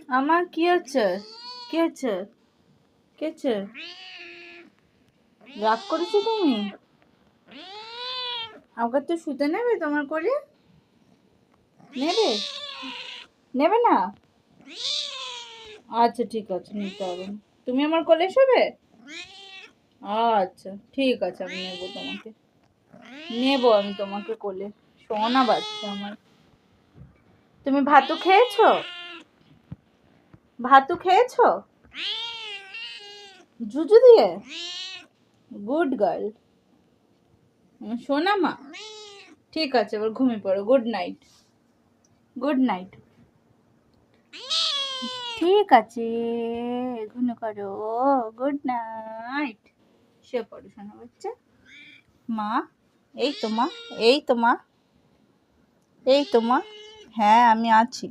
আমার কি হচ্ছে? কি হচ্ছে? কি হচ্ছে? রাগ করেছো তুমি? আমাকে তো শুতে নেবে তোমার কোলে? নেবে? নেবে না? আচ্ছা ঠিক আছে, নিতে হবে না। তুমি আমার কোলে শোবে? আচ্ছা ঠিক আছে, আমি নেবো তোমাকে। নেবো আমি তোমাকে কোলে। সোনা বাচ্চা আমার। তুমি ভাতু খেয়েছো? ভাতু খেয়েছো? জুজু দিয়ে? Good girl. সোনা মা। ঠিক আছে, এবার ঘুমিয়ে পড়ো। Good night. Good night. ঠিক আছে, ঘুমিয়ে পড়ো। Good night. শুয়ে পড়ো সোনা বাচ্চা। মা, এই তো মা, এই তো মা, এই তো মা। হ্যাঁ আমি আছি।